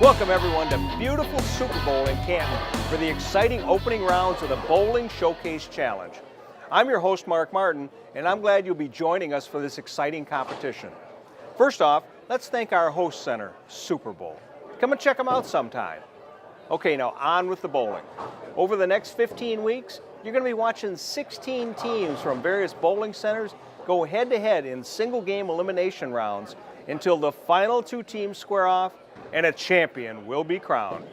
Welcome everyone to beautiful Super Bowl in Canton for the exciting opening rounds of the Bowling Showcase Challenge. I'm your host Mark Martin, and I'm glad you'll be joining us for this exciting competition. First off, let's thank our host center, Super Bowl. Come and check them out sometime. Okay, now on with the bowling. Over the next 15 weeks, you're going to be watching 16 teams from various bowling centers go head-to-head in single-game elimination rounds until the final two teams square off and a champion will be crowned.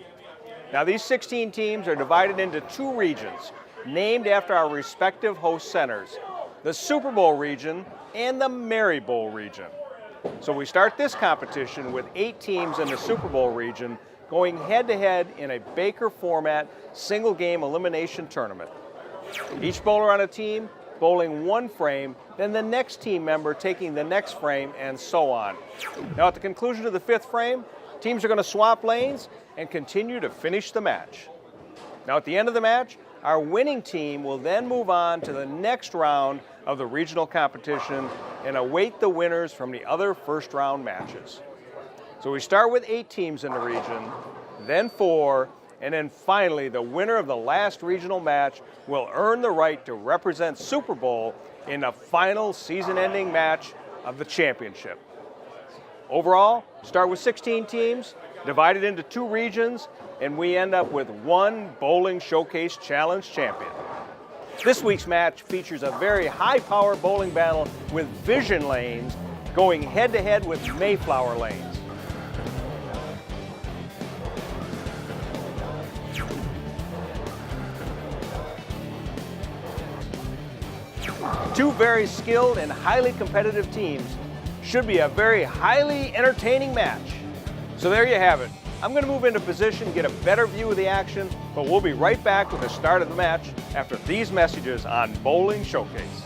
Now these 16 teams are divided into two regions named after our respective host centers, the Super Bowl region and the Mary Bowl region. So we start this competition with 8 teams in the Super Bowl region going head-to-head in a Baker format single-game elimination tournament. Each bowler on a team bowling one frame, then the next team member taking the next frame, and so on. Now at the conclusion of the 5th frame, teams are going to swap lanes and continue to finish the match. Now at the end of the match, our winning team will then move on to the next round of the regional competition and await the winners from the other first round matches. So we start with 8 teams in the region, then 4, and then finally the winner of the last regional match will earn the right to represent Super Bowl in the final season-ending match of the championship. Overall, start with 16 teams, divided into 2 regions, and we end up with one Bowling Showcase Challenge champion. This week's match features a very high-power bowling battle with Vision lanes going head-to-head with Mayflower lanes. Two very skilled and highly competitive teams. Should be a very highly entertaining match. So there you have it. I'm going to move into position, get a better view of the action, but we'll be right back with the start of the match after these messages on Bowling Showcase.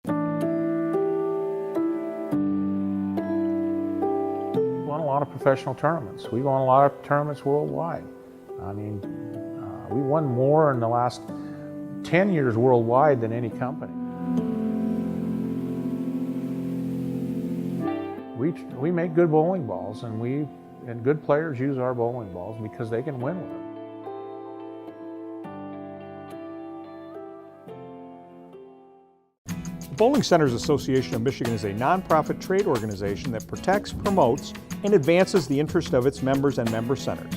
We won a lot of professional tournaments. We won a lot of tournaments worldwide. I mean, we won more in the last 10 years worldwide than any company. We make good bowling balls, and good players use our bowling balls because they can win with them. The Bowling Centers Association of Michigan is a nonprofit trade organization that protects, promotes, and advances the interest of its members and member centers.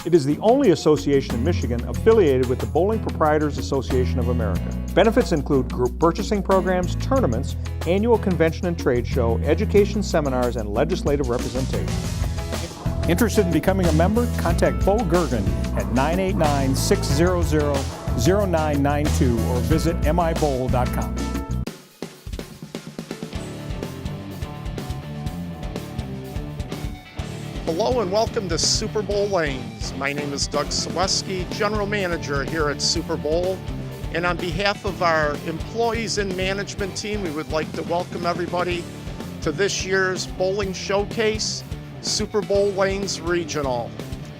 It is the only association in Michigan affiliated with the Bowling Proprietors Association of America. Benefits include group purchasing programs, tournaments, annual convention and trade show, education seminars, and legislative representation. Interested in becoming a member? Contact Bo Gergen at 989-600-0992 or visit mibowl.com. Hello and welcome to Super Bowl Lanes. My name is Doug Saleski, General Manager here at Super Bowl. And on behalf of our employees and management team, we would like to welcome everybody to this year's Bowling Showcase Super Bowl Lanes Regional.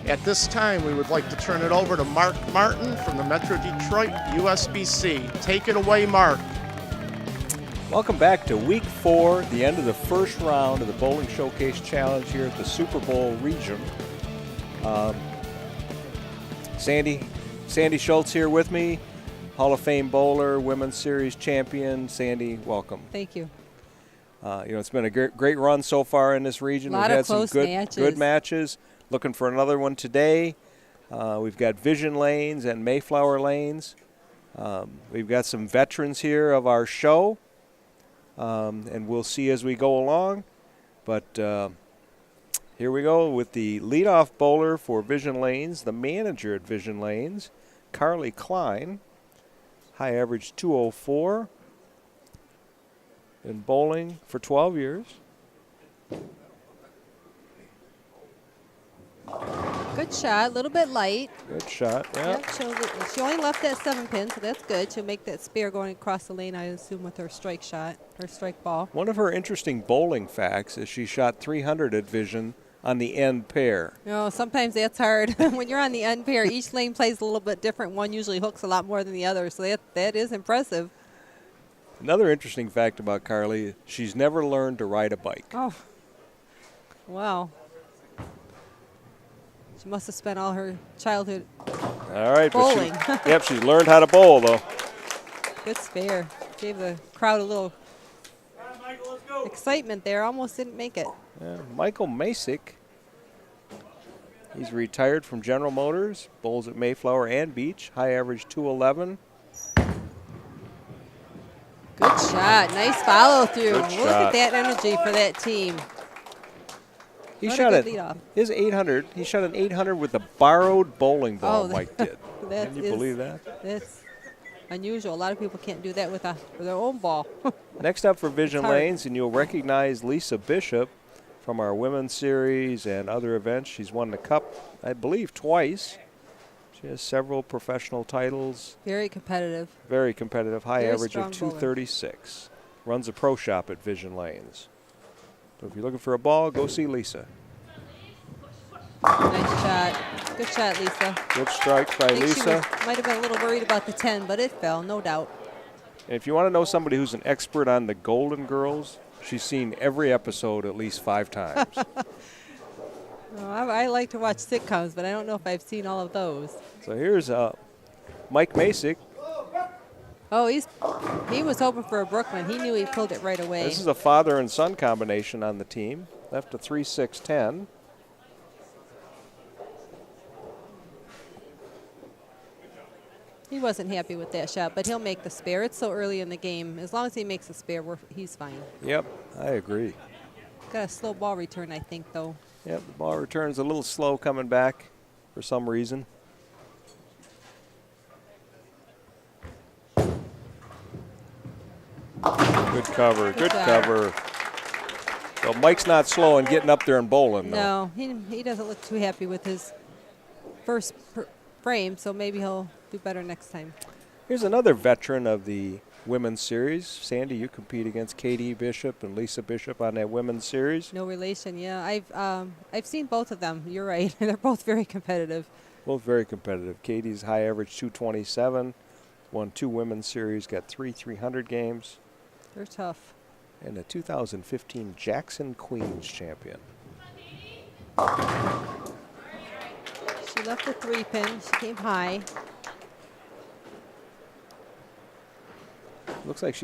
At this time, we would like to turn it over to Mark Martin from the Metro Detroit USBC. Take it away, Mark. Welcome back to week 4, the end of the first round of the Bowling Showcase Challenge here at the Super Bowl region. Sandy Schultz here with me, Hall of Fame bowler, Women's Series champion. Sandy, welcome. Thank you. It's been a great run so far in this region. We've had some good matches. Looking for another one today. We've got Vision lanes and Mayflower lanes. We've got some veterans here of our show. And we'll see as we go along. But here we go with the leadoff bowler for Vision Lanes, the manager at Vision Lanes, Carly Klein. High average 204. Been bowling for 12 years. Good shot, a little bit light. Good shot, yeah. Yep, she only left that 7 pin, so that's good. She'll make that spear going across the lane, I assume, with her strike shot, her strike ball. One of her interesting bowling facts is she shot 300 at Vision on the end pair. Sometimes that's hard. When you're on the end pair, each lane plays a little bit different. One usually hooks a lot more than the other, so that is impressive. Another interesting fact about Carly, she's never learned to ride a bike. Oh, wow. She must have spent all her childhood All right, bowling. but yep, she's learned how to bowl, though. Good spare. Gave the crowd a little excitement there. Almost didn't make it. Michael Masick, he's retired from General Motors, bowls at Mayflower and Beach, high average 211. Good shot. Nice follow through. Good Look shot. at that energy for that team. He What a shot good it. leadoff. His 800. He shot an 800 with a borrowed bowling ball. Oh, Mike did. that Can you is- believe that? That's unusual. A lot of people can't do that with their own ball. Next up for Vision hard. Lanes, and you'll recognize Lisa Bishop from our women's series and other events. She's won the cup, I believe, twice. She has several professional titles. Very competitive. Very competitive. High Very average of strong bowler. 236. Runs a pro shop at Vision Lanes. So if you're looking for a ball, go see Lisa. Nice shot. Good shot, Lisa. Good strike by I think she Lisa. might have been a little worried about the 10, but it fell, no doubt. And if you want to know somebody who's an expert on the Golden Girls, she's seen every episode at least 5 times. Oh, I like to watch sitcoms, but I don't know if I've seen all of those. So here's Mike Masick. Oh, he was hoping for a Brooklyn. He knew he pulled it right away. This is a father and son combination on the team. Left a 3-6-10. He wasn't happy with that shot, but he'll make the spare. It's so early in the game. As long as he makes the spare, he's fine. Yep, I agree. Got a slow ball return, I think, though. Yep, the ball return's a little slow coming back for some reason. Good cover, good job. cover. So Mike's not slow in getting up there and bowling, though. No, he doesn't look too happy with his first frame, so maybe he'll do better next time. Here's another veteran of the women's series. Sandy, you compete against Katie Bishop and Lisa Bishop on that women's series. No relation, yeah. I've seen both of them. You're right. They're both very competitive. Both very competitive. Katie's high average 227, won 2 women's series, got 3 300 games, They're tough. and a 2015 Jackson Queens champion. She left the 3-pin. She came high. Looks like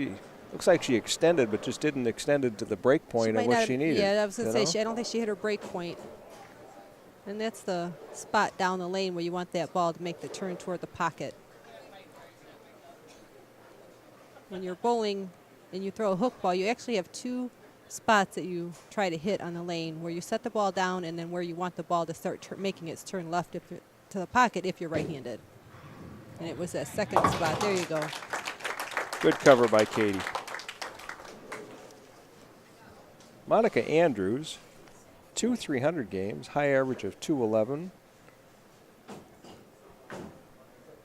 she extended, but just didn't extend it to the break point might of what not- she needed. Yeah, I was going to you say, know? I don't think she hit her break point. And that's the spot down the lane where you want that ball to make the turn toward the pocket. When you're bowling and you throw a hook ball, you actually have 2 spots that you try to hit on the lane, where you set the ball down and then where you want the ball to start making its turn left to the pocket if you're right-handed. And it was that second spot. There you go. Good cover by Katie. Monica Andrews, 2 300 games, high average of 211.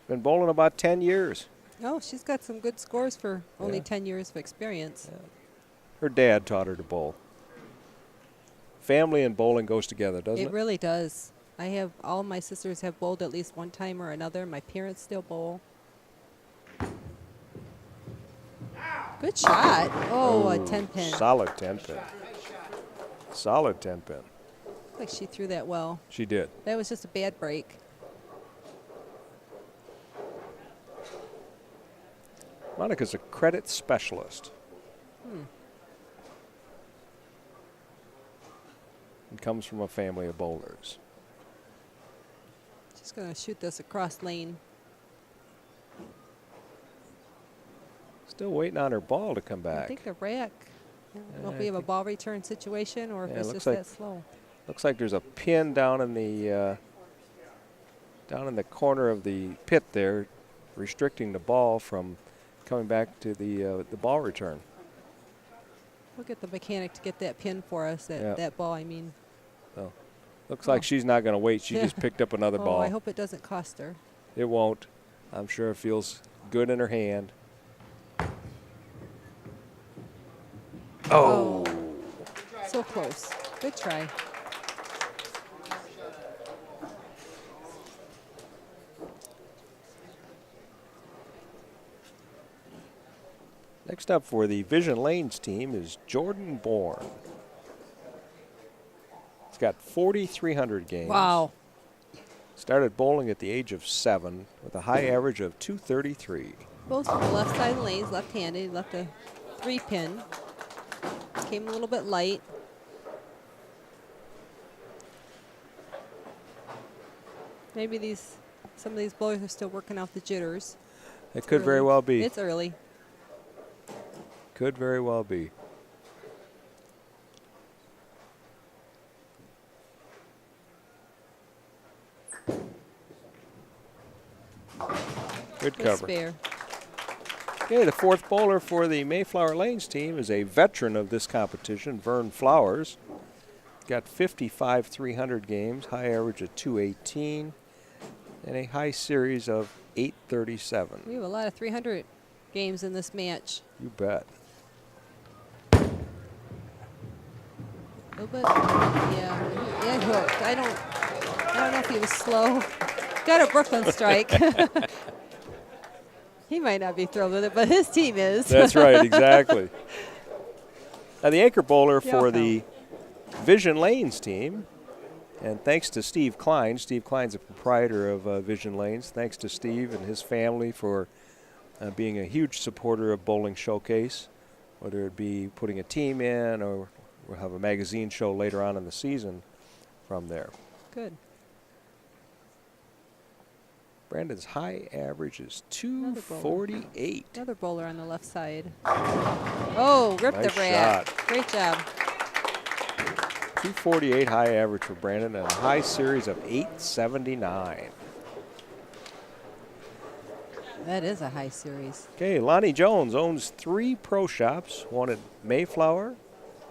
Been bowling about 10 years. Oh, she's got some good scores for only Yeah. 10 years of experience. Her dad taught her to bowl. Family and bowling goes together, doesn't It it? really does. All my sisters have bowled at least one time or another. My parents still bowl. Good shot. Oh, a 10-pin. Solid 10-pin. Solid 10-pin. Like she threw that well. She did. That was just a bad break. Monica's a credit specialist. And comes from a family of bowlers. She's going to shoot this across lane. Still waiting on her ball to come I back. think the rack. I don't know if Yeah, we I have a think- ball return situation or if Yeah, it it's looks just like- that slow. Looks like there's a pin down in the corner of the pit there, restricting the ball from coming back to the ball return. We'll get the mechanic to get that pin for us, Yeah. that ball, I mean. So looks like she's not going to wait. She Yeah. just picked up another Oh, ball. I hope it doesn't cost her. It won't. I'm sure it feels good in her hand. Oh. So close. Good try. Next up for the Vision Lanes team is Jordan Bourne. He's got 4,300 games. Wow. Started bowling at the age of 7 with a high average of 233. Both from the left side of the lanes, left-handed, left a 3-pin. Came a little bit light. Maybe some of these bowlers are still working out the jitters. It could very well be. It's early. Could very well be. Good cover. Spare. Okay, the fourth bowler for the Mayflower Lanes team is a veteran of this competition, Vern Flowers. Got 55 300 games, high average of 218, and a high series of 837. We have a lot of 300 games in this match. You bet. A little bit, yeah, it hooked. I don't know if he was slow. Got a Brooklyn strike. He might not be thrilled with it, but his team is. That's right, exactly. Now the anchor bowler for the Vision Lanes team, and thanks to Steve Klein. Steve Klein's a proprietor of Vision Lanes. Thanks to Steve and his family for being a huge supporter of Bowling Showcase, whether it be putting a team in or we'll have a magazine show later on in the season from there. Good. Brandon's high average is 248. Another bowler on the left side. Oh, ripped Nice the rat. shot. Great job. 248 high average for Brandon and a high series of 879. That is a high series. Okay, Lonnie Jones owns 3 pro shops, one at Mayflower,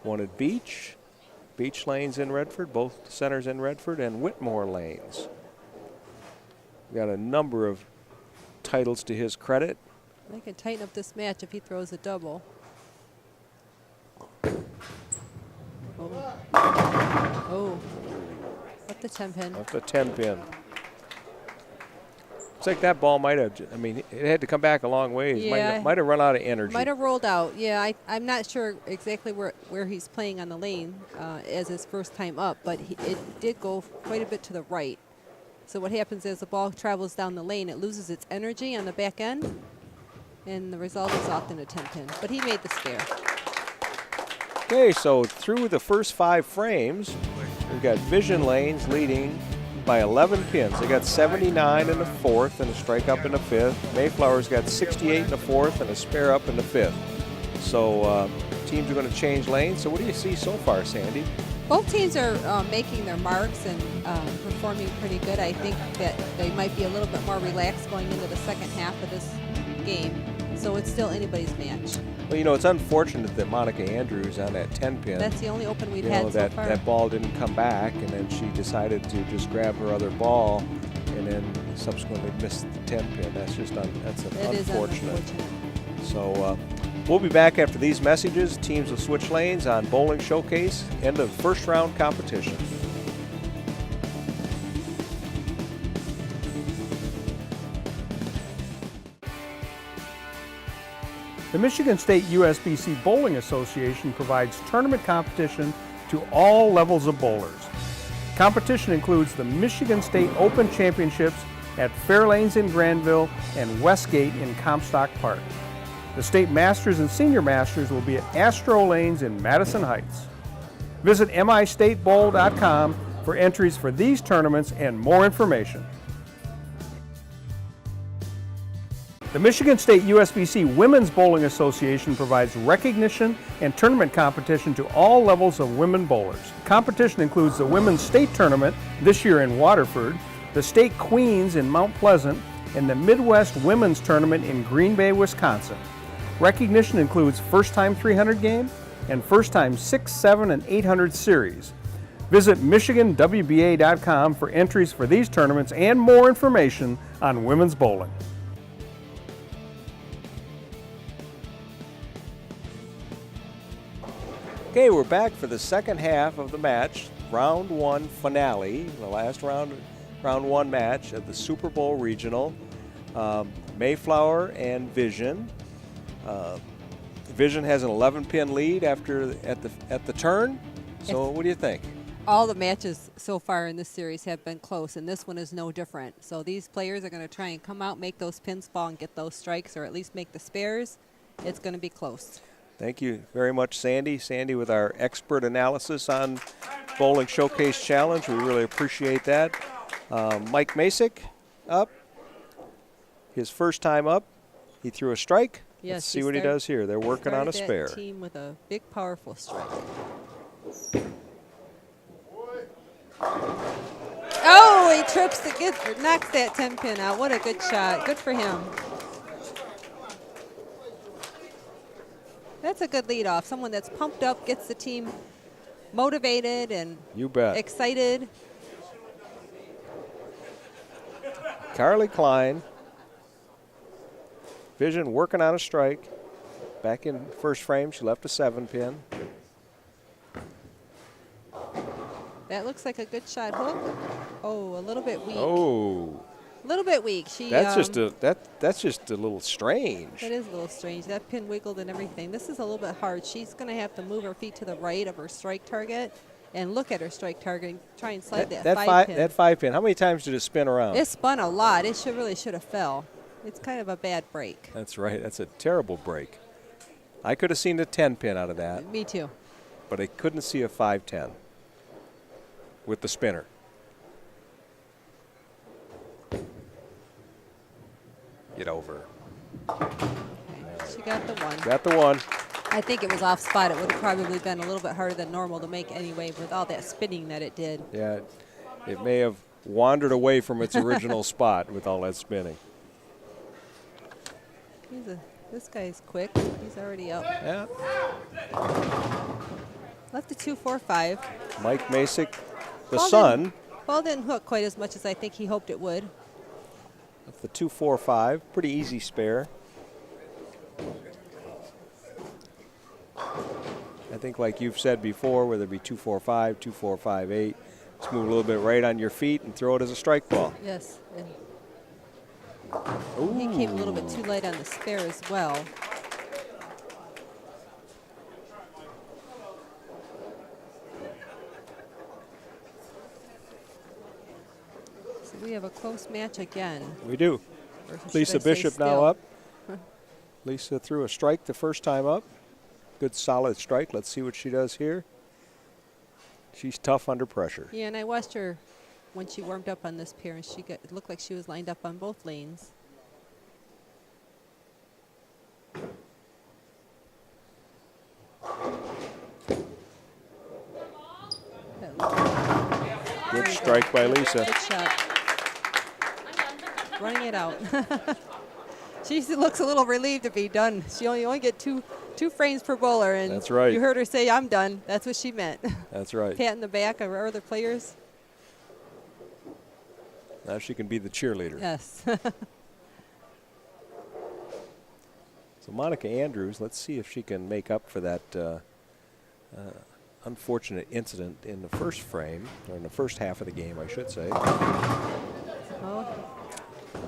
one at Beach Lanes in Redford, both centers in Redford, and Whitmore Lanes. Got a number of titles to his credit. They can tighten up this match if he throws a double. Oh. Up the 10-pin. Up the 10-pin. Looks like that ball might have, I mean, it had to come back a long ways. Yeah. Might have run out of energy. Might have rolled out. Yeah, I'm not sure exactly where he's playing on the lane as his first time up, but it did go quite a bit to the right. So what happens is the ball travels down the lane, it loses its energy on the back end, and the result is often a 10-pin. But he made the spare. Okay, so through the first 5 frames, we've got Vision Lanes leading by 11 pins. They got 79 in the 4th and a strike up in the 5th. Mayflower's got 68 in the 4th and a spare up in the 5th. So teams are going to change lanes. So what do you see so far, Sandy? Both teams are making their marks and performing pretty good. I think that they might be a little bit more relaxed going into the second half of this game. So it's still anybody's match. Well, you know, it's unfortunate that Monica Andrews on that 10-pin. That's the only open we've had so far. That ball didn't come back, and then she decided to just grab her other ball and then subsequently missed the 10-pin. That's just unfortunate. So we'll be back after these messages. Teams will switch lanes on Bowling Showcase, end of first round competition. The Michigan State USBC Bowling Association provides tournament competition to all levels of bowlers. Competition includes the Michigan State Open Championships at Fairlanes in Granville and Westgate in Comstock Park. The State Masters and Senior Masters will be at Astro Lanes in Madison Heights. Visit mistatebowl.com for entries for these tournaments and more information. The Michigan State USBC Women's Bowling Association provides recognition and tournament competition to all levels of women bowlers. Competition includes the Women's State Tournament, this year in Waterford, the State Queens in Mount Pleasant, and the Midwest Women's Tournament in Green Bay, Wisconsin. Recognition includes first-time 300 game and first-time 6, 7, and 800 series. Visit MichiganWBA.com for entries for these tournaments and more information on women's bowling. Okay, we're back for the second half of the match, round 1 finale, the last round 1 match of the Super Bowl Regional. Mayflower and Vision. Vision has an 11-pin lead at the turn. So what do you think? All the matches so far in this series have been close, and this one is no different. So these players are going to try and come out, make those pins fall, and get those strikes, or at least make the spares. It's going to be close. Thank you very much, Sandy. Sandy with our expert analysis on Bowling Showcase Challenge. We really appreciate that. Mike Masick up. His first time up, he threw a strike. Yes, Let's see what he does here. They're working on a spare. Team with a big, powerful strike. Oh, he trips knocks that 10-pin out. What a good shot. Good for him. That's a good lead off. Someone that's pumped up, gets the team motivated and you bet. Excited. Carly Klein. Vision working on a strike. Back in first frame, she left a 7-pin. That looks like a good shot hook. Oh, a little bit weak. Oh. A little bit weak. That's just a little strange. That is a little strange. That pin wiggled and everything. This is a little bit hard. She's going to have to move her feet to the right of her strike target and look at her strike target and try and slide that 5-pin. That 5-pin, how many times did it spin around? It spun a lot. It really should have fell. It's kind of a bad break. That's right. That's a terrible break. I could have seen a 10-pin out of that. Me too. But I couldn't see a 5-10 with the spinner. Get over. Okay. She got the one. Got the one. I think it was off spot. It would have probably been a little bit harder than normal to make anyway with all that spinning that it did. Yeah, it may have wandered away from its original spot with all that spinning. This guy's quick. He's already up. Yeah. Left a 2-4-5. Mike Masick, the son. Ball didn't hook quite as much as I think he hoped it would. Left the 2-4-5. Pretty easy spare. I think like you've said before, whether it be 2-4-5, 2-4-5-8, just move a little bit right on your feet and throw it as a strike ball. Yes. And he came a little bit too light on the spare as well. So we have a close match again. We do. Lisa Bishop now up. Lisa threw a strike the first time up. Good solid strike. Let's see what she does here. She's tough under pressure. Yeah, and I watched her when she warmed up on this pair, and it looked like she was lined up on both lanes. Good strike by Lisa. Good shot. Running it out. She looks a little relieved to be done. She only get two frames per bowler, and that's right. You heard her say, "I'm done." That's what she meant. That's right. Patting the back of her other players. Now she can be the cheerleader. Yes. So Monica Andrews, let's see if she can make up for that unfortunate incident in the first frame, or in the first half of the game, I should say. Oh,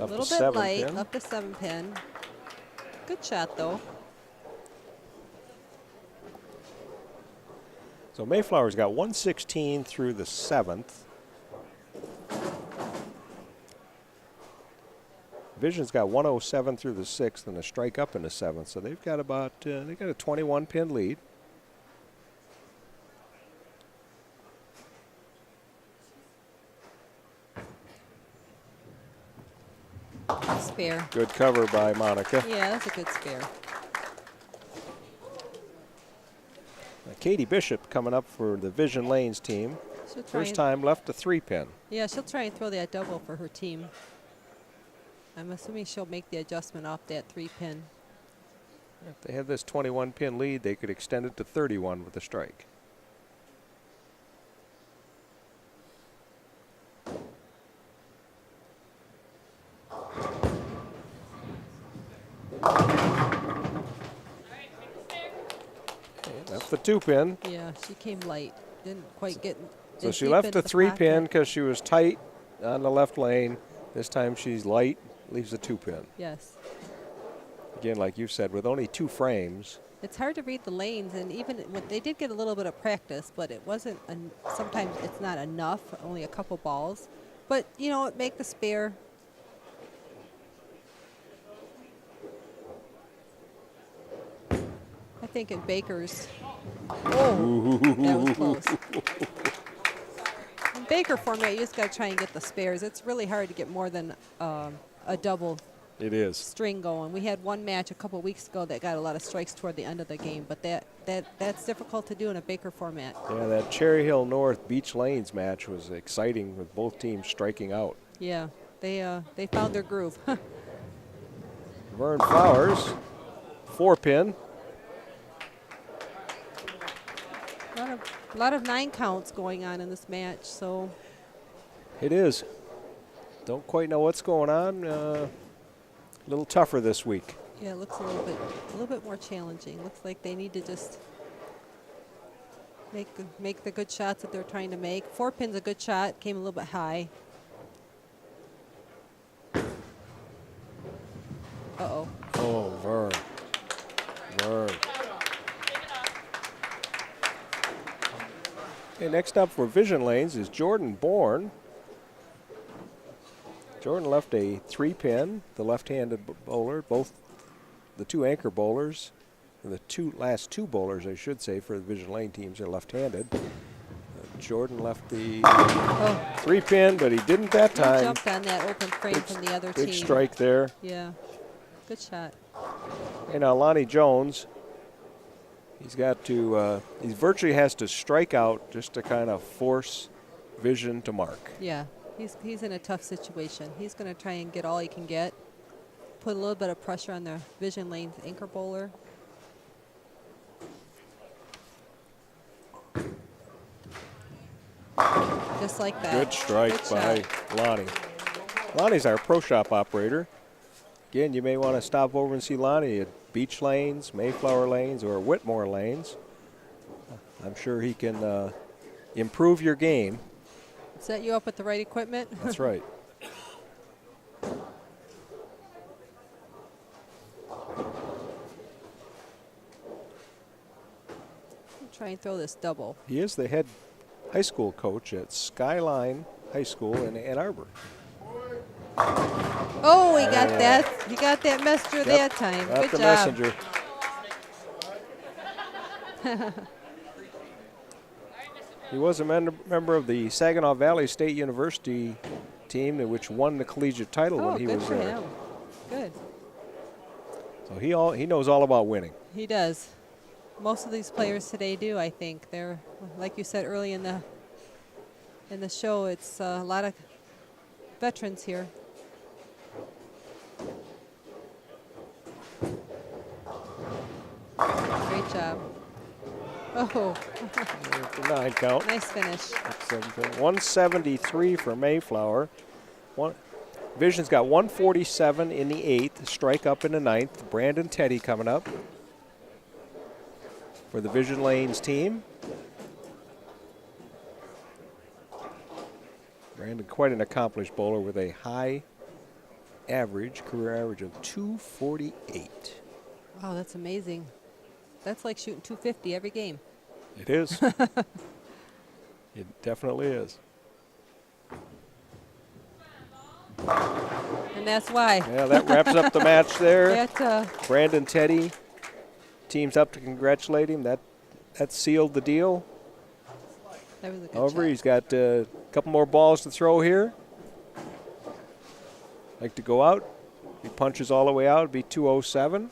a little bit light, up the 7-pin. Good shot, though. So Mayflower's got 116 through the 7th. Vision's got 107 through the 6th and a strike up in the 7th. So they've got about they've got a 21-pin lead. Spare. Good cover by Monica. Yeah, that's a good spare. Katie Bishop coming up for the Vision Lanes team. First time left a 3-pin. Yeah, she'll try and throw that double for her team. I'm assuming she'll make the adjustment off that 3-pin. If they have this 21-pin lead, they could extend it to 31 with a strike. That's the 2-pin. Yeah, she came light. Didn't quite get. So she left a 3-pin because she was tight on the left lane. This time she's light, leaves a 2-pin. Yes. Again, like you said, with only 2 frames, It's hard to read the lanes, and even when they did get a little bit of practice, but it wasn't. Sometimes it's not enough. Only a couple balls, but you know, it make the spare. I think in Baker's. Oh, that was close. In Baker format, you just got to try and get the spares. It's really hard to get more than a double. It is. String going. We had one match a couple weeks ago that got a lot of strikes toward the end of the game, but that's difficult to do in a Baker format. Yeah, that Cherry Hill North Beach Lanes match was exciting with both teams striking out. Yeah, they found their groove. Vern Flowers, 4-pin. A lot of 9 counts going on in this match, so. It is. Don't quite know what's going on. A little tougher this week. Yeah, it looks a little bit more challenging. Looks like they need to just make the good shots that they're trying to make. 4-pin's a good shot. Came a little bit high. Uh-oh. Oh, Vern. Okay, next up for Vision Lanes is Jordan Bourne. Jordan left a 3-pin, the left-handed bowler, both the 2 anchor bowlers, and the last two bowlers, I should say, for the Vision Lane teams are left-handed. Jordan left the 3-pin, but he didn't that time. He jumped on that open frame from the other team. Big strike there. Yeah, good shot. And now Lonnie Jones, he's got to, he virtually has to strike out just to kind of force Vision to mark. Yeah. He's in a tough situation. He's going to try and get all he can get. Put a little bit of pressure on the Vision Lane's anchor bowler. Just like that. Good strike by Lonnie. Lonnie's our pro shop operator. Again, you may want to stop over and see Lonnie at Beach Lanes, Mayflower Lanes, or Whitmore Lanes. I'm sure he can improve your game. Set you up with the right equipment. That's right. Try and throw this double. He is the head high school coach at Skyline High School in Ann Arbor. Oh, he got that. He got that messenger that time. Got Good the job. messenger. He was a member of the Saginaw Valley State University team, which won the collegiate title when he was for there. him. Good. So he knows all about winning. He does. Most of these players today do, I think. They're, like you said early in the show, it's a lot of veterans here. Great job. Oh. 9 count. Nice finish. 173 for Mayflower. Vision's got 147 in the 8th, strike up in the 9th. Brandon Teddy coming up for the Vision Lanes team. Brandon, quite an accomplished bowler with a high average, career average of 248. Wow, that's amazing. That's like shooting 250 every game. It is. It definitely is. And that's why. Yeah, that wraps up the match there. That, Brandon Teddy, team's up to congratulate him. That sealed the deal. that was a good However, shot. he's got a couple more balls to throw here. Like to go out. He punches all the way out. It'd be 207.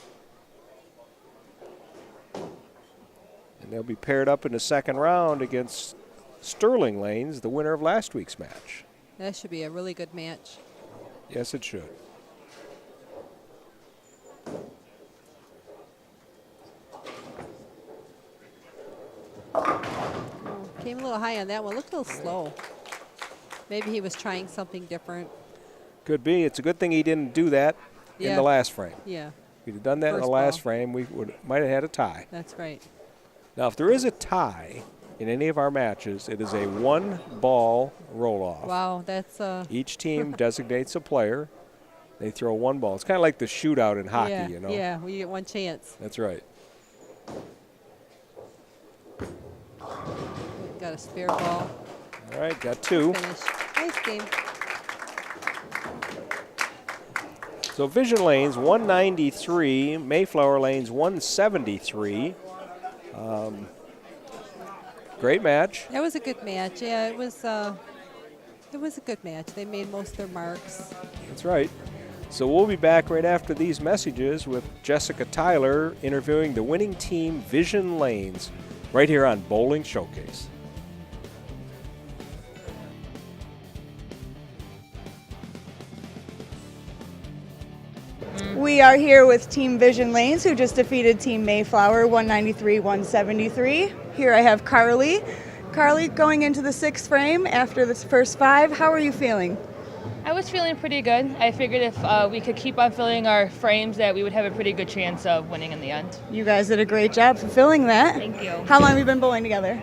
And they'll be paired up in the second round against Sterling Lanes, the winner of last week's match. That should be a really good match. Yes, it should. Came a little high on that one. Looked a little slow. Maybe he was trying something different. Could be. It's a good thing he didn't do that in Yeah. the last frame. Yeah, If he'd have done that in the First last ball. frame, we might have had a tie. that's right. Now, if there is a tie in any of our matches, it is a 1-ball roll-off. Wow, that's Each team designates a player. They throw 1 ball. It's kind of like the shootout in hockey, yeah, you know. yeah. We get one chance. That's right. Got a spare ball. All right, got two. Finish. Nice game. So Vision Lanes 193, Mayflower Lanes 173. Great match. That was a good match. Yeah, it was a good match. They made most of their marks. That's right. So we'll be back right after these messages with Jessica Tyler interviewing the winning team, Vision Lanes, right here on Bowling Showcase. We are here with Team Vision Lanes, who just defeated Team Mayflower 193-173. Here I have Carly. Carly, going into the sixth frame after the first five, how are you feeling? I was feeling pretty good. I figured if we could keep on filling our frames that we would have a pretty good chance of winning in the end. You guys did a great job fulfilling that. Thank you. How long have you been bowling together?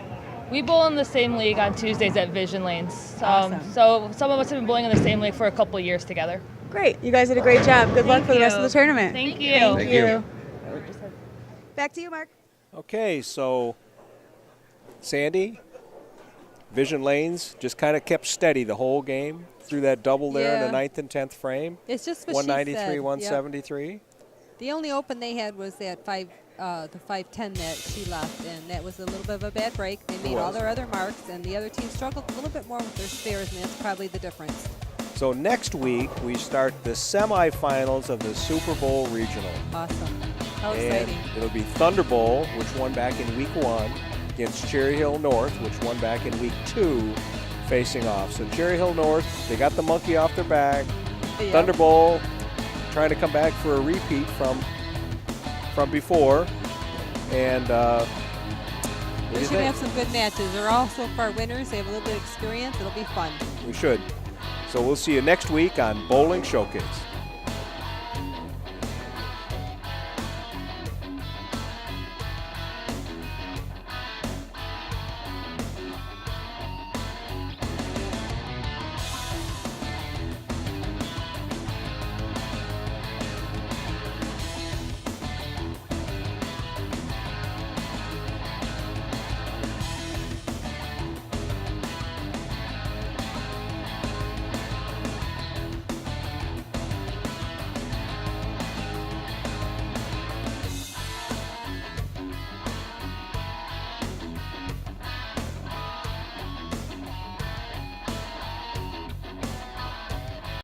We bowl in the same league on Tuesdays at Vision Lanes. Awesome. So some of us have been bowling in the same league for a couple of years together. Great. You guys did a great job. Good luck Thank for the rest of you. the tournament. Thank you. Thank you. Back to you, Mark. Okay, so Sandy, Vision Lanes just kind of kept steady the whole game through that double there in Yeah. the 9th and 10th frame. It's just what 193, she said. 173. Yep. The only open they had was that the 510 that she left, and that was a little bit of a bad break. They made all their other marks, and the other team struggled a little bit more with their spares, and that's probably the difference. So next week we start the semifinals of the Super Bowl Regional. Awesome. How And exciting. it'll be Thunder Bowl, which won back in week 1, against Cherry Hill North, which won back in week 2, facing off. So Cherry Hill North, they got the monkey off their back. Yep. Thunder Bowl trying to come back for a repeat from before. And what do We you should have think? some good matches. They're all so far winners. They have a little bit of experience. It'll be fun. We should. So we'll see you next week on Bowling Showcase.